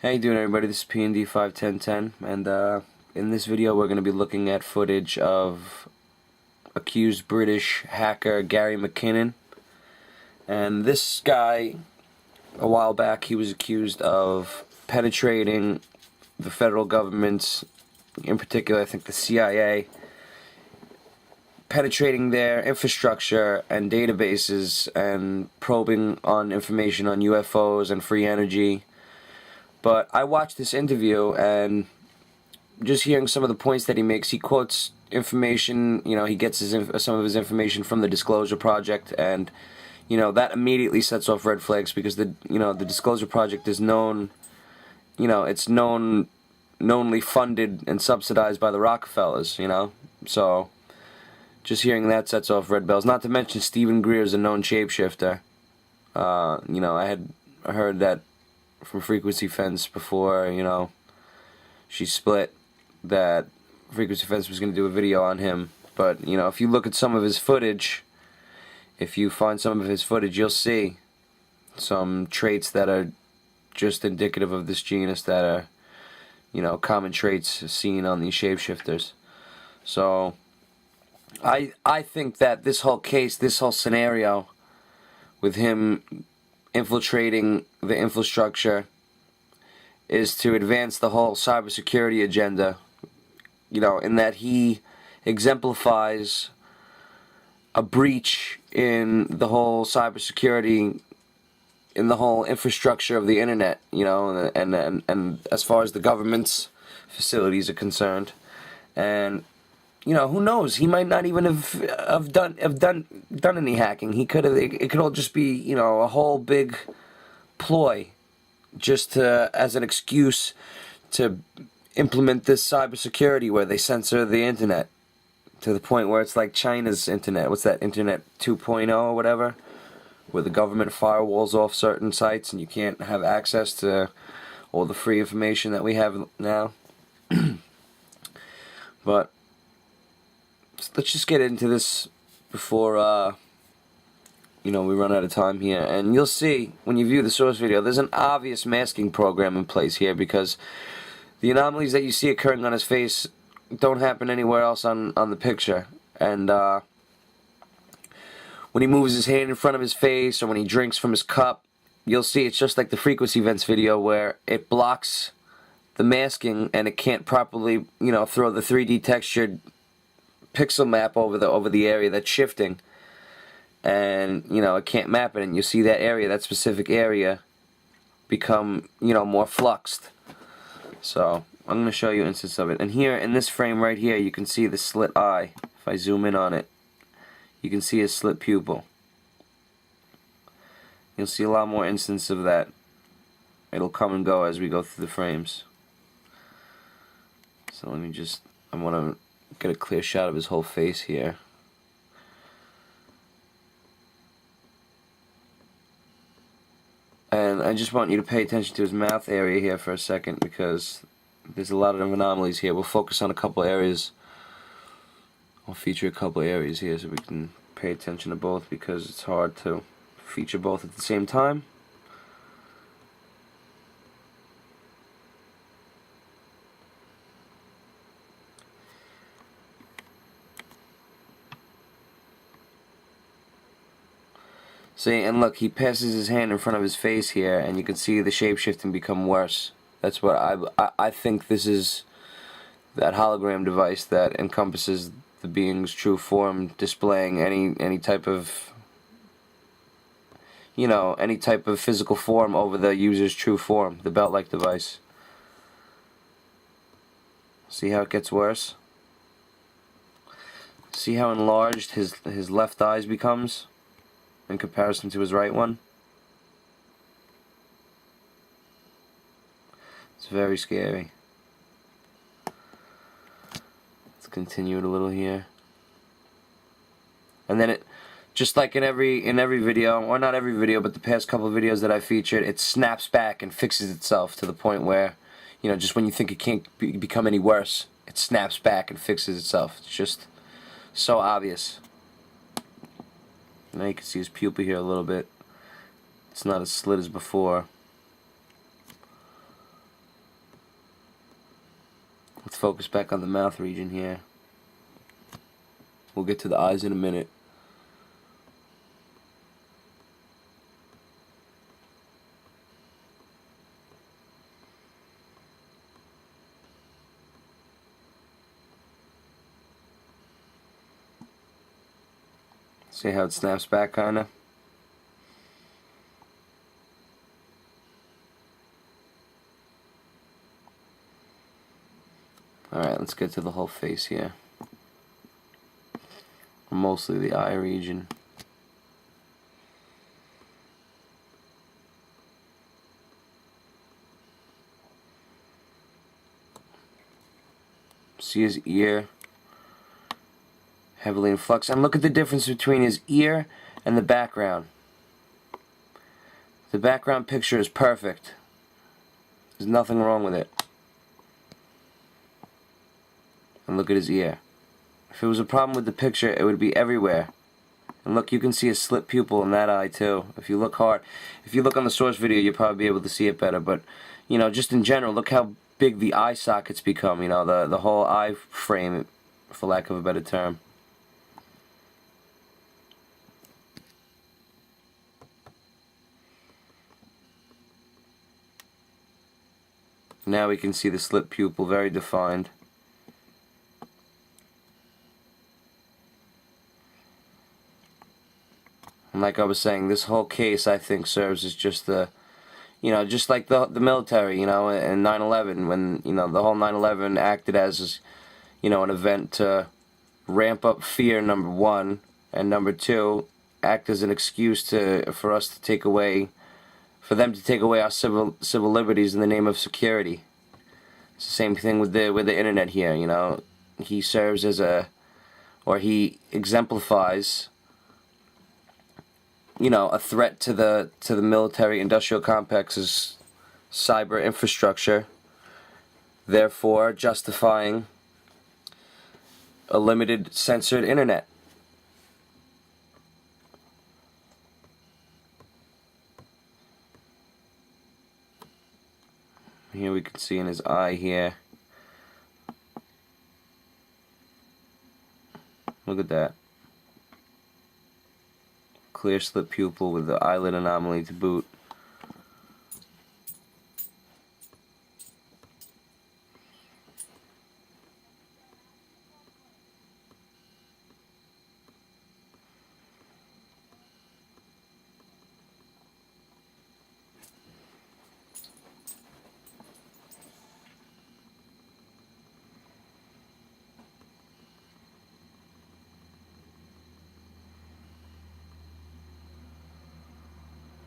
How you doing, everybody? This is P&D 51010, and in this video we're going to be looking at footage of accused British hacker Gary McKinnon. And this guy, a while back, he was accused of penetrating the federal government's, in particular I think the CIA, penetrating their infrastructure and databases and probing on information on UFOs and free energy. But I watched this interview, and just hearing some of the points that he makes, he quotes information, he gets some of his information from the Disclosure Project, and that immediately sets off red flags, because the Disclosure Project is known, it's knownly funded and subsidized by the Rockefellers, so just hearing that sets off red bells. Not to mention Stephen Greer is a known shapeshifter. I had heard that from Frequency Fence before, she split, that Frequency Fence was going to do a video on him. But, if you look at some of his footage, if you find some of his footage, you'll see some traits that are just indicative of this genus, that are, common traits seen on these shapeshifters. So, I think that this whole case, this whole scenario with him infiltrating the infrastructure is to advance the whole cybersecurity agenda, in that he exemplifies a breach in the whole cybersecurity, in the whole infrastructure of the internet, and as far as the government's facilities are concerned. And who knows? He might not even have done any hacking. He could have. It could all just be, a whole big ploy, just as an excuse to implement this cybersecurity where they censor the internet to the point where it's like China's internet. What's that? Internet 2.0 or whatever, where the government firewalls off certain sites and you can't have access to all the free information that we have now. But let's just get into this before we run out of time here. And you'll see when you view the source video, there's an obvious masking program in place here, because the anomalies that you see occurring on his face don't happen anywhere else on the picture. And when he moves his hand in front of his face, or when he drinks from his cup, you'll see it's just like the Frequency Events video, where it blocks the masking and it can't properly throw the 3D textured pixel map over the area that's shifting, and it can't map it, and you see that area, that specific area, become more fluxed. So I'm going to show you an instance of it. And here in this frame right here, you can see the slit eye. If I zoom in on it, you can see his slit pupil. You'll see a lot more instances of that. It'll come and go as we go through the frames. So I want to get a clear shot of his whole face here. And I just want you to pay attention to his mouth area here for a second, because there's a lot of anomalies here. We'll focus on a couple areas. I'll feature a couple areas here so we can pay attention to both, because it's hard to feature both at the same time. See, and look, he passes his hand in front of his face here, and you can see the shapeshifting become worse. That's what I think this is, that hologram device that encompasses the being's true form, displaying any type of any type of physical form over the user's true form, the belt-like device. See how it gets worse? See how enlarged his left eye becomes in comparison to his right one? It's very scary. Let's continue it a little here. And then it, just like in every video, or not every video, but the past couple of videos that I featured, it snaps back and fixes itself to the point where, just when you think it can't become any worse, it snaps back and fixes itself. It's just so obvious. Now you can see his pupil here a little bit. It's not as slit as before. focus back on the mouth region here. We'll get to the eyes in a minute. See how it snaps back, kinda? Alright, let's get to the whole face here. Mostly the eye region. See his ear? Heavily in flux. And look at the difference between his ear and the background. The background picture is perfect. There's nothing wrong with it. And look at his ear. If it was a problem with the picture, it would be everywhere. And look, you can see a slit pupil in that eye too. If you look hard. If you look on the source video, you'll probably be able to see it better. But, you know, just in general, look how big the eye sockets become. You know, the whole eye frame, for lack of a better term. Now we can see the slit pupil very defined. And like I was saying, this whole case, I think, serves as just the, you know, just like the military, you know, and 9/11, when, you know, the whole 9/11 acted as, you know, an event to ramp up fear, number one, and number two, act as an excuse for us to take away, for them to take away our civil liberties in the name of security. It's the same thing with the internet here, you know. He serves as he exemplifies, you know, a threat to the military industrial complex's cyber infrastructure, therefore justifying a limited, censored internet. Here we can see in his eye here. Look at that. Clear slit pupil with the eyelid anomaly to boot.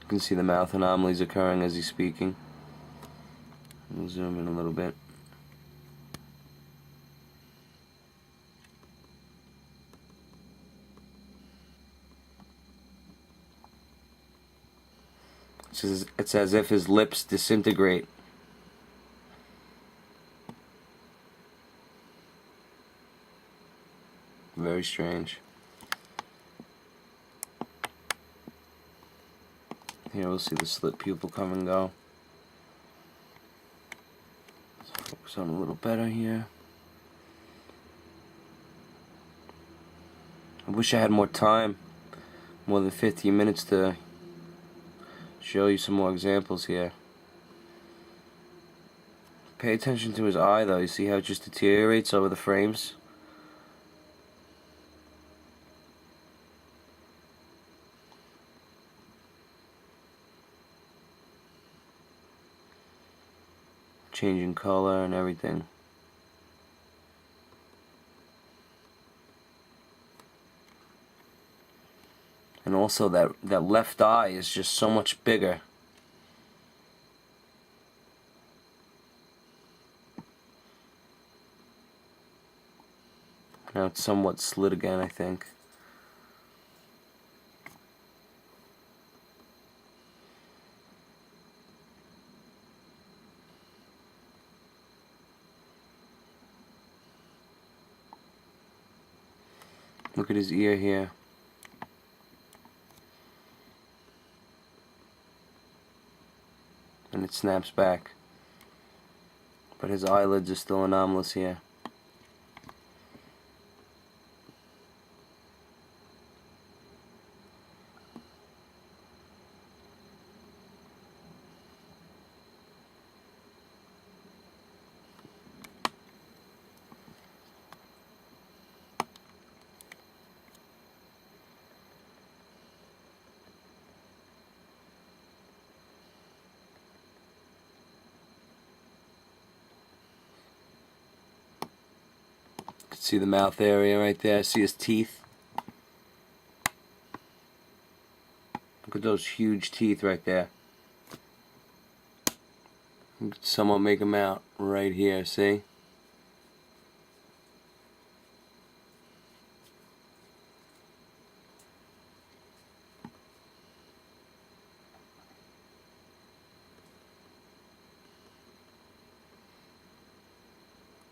You can see the mouth anomalies occurring as he's speaking. We'll zoom in a little bit. It's as if his lips disintegrate. Very strange. Here we'll see the slit pupil come and go. Let's focus on a little better here. I wish I had more time, more than 15 minutes to show you some more examples here. Pay attention to his eye though, you see how it just deteriorates over the frames? Changing color and everything. And also that left eye is just so much bigger. Now it's somewhat slit again, I think. Look at his ear here. And it snaps back. but his eyelids are still anomalous here. See the mouth area right there. See his teeth. Look at those huge teeth right there. You can somewhat make them out right here, see?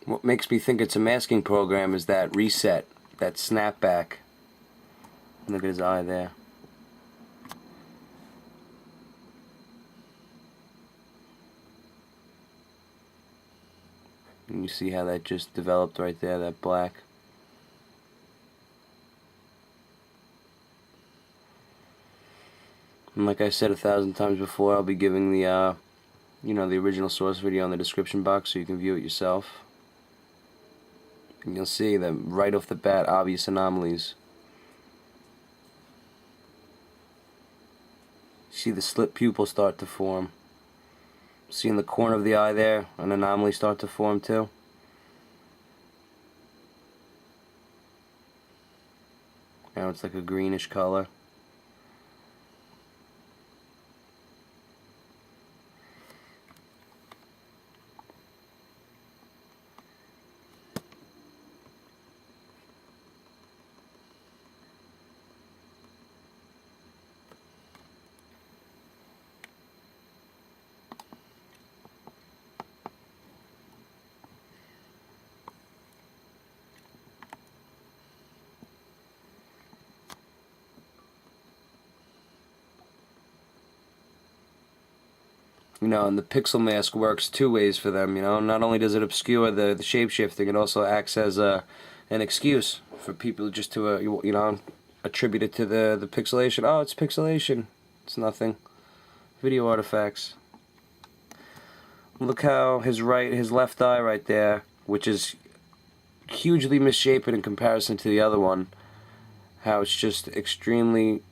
What makes me think it's a masking program is that reset, that snapback. Look at his eye there. And you see how that just developed right there, that black. And like I said 1,000 times before, I'll be giving the, the original source video in the description box so you can view it yourself. And you'll see that right off the bat, obvious anomalies. See the slit pupil start to form. See in the corner of the eye there, an anomaly start to form too. Now it's like a greenish color. And the pixel mask works two ways for them, Not only does it obscure the shape-shifting, it also acts as an excuse for people just to, attribute it to the pixelation. Oh, it's pixelation. It's nothing. Video artifacts. Look how his left eye right there, which is hugely misshapen in comparison to the other one, how it's just extremely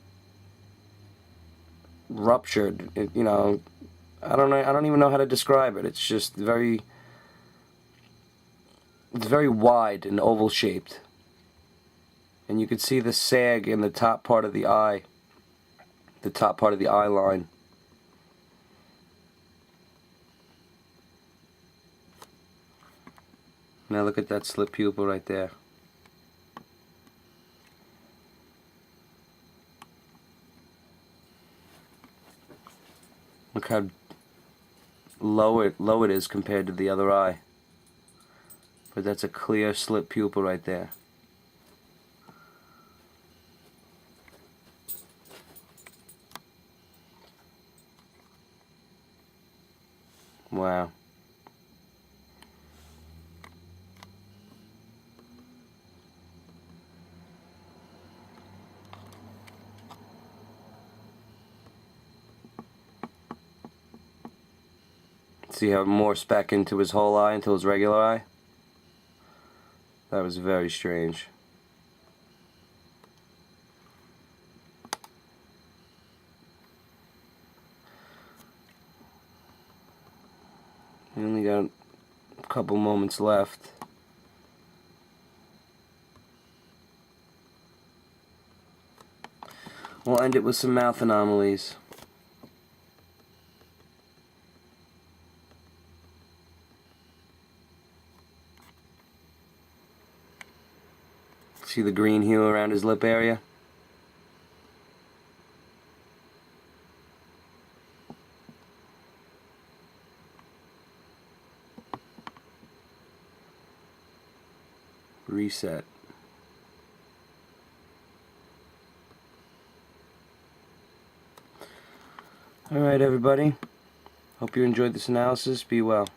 ruptured, I don't even know how to describe it. It's just very wide and oval shaped. And you can see the sag in the top part of the eye. The top part of the eye line. Now look at that slit pupil right there. Look how low it is compared to the other eye. But that's a clear slit pupil right there. Wow. See how more back into his whole eye, into his regular eye? That was very strange. We only got a couple moments left. We'll end it with some mouth anomalies. See the green hue around his lip area? Reset. Alright everybody, hope you enjoyed this analysis. Be well.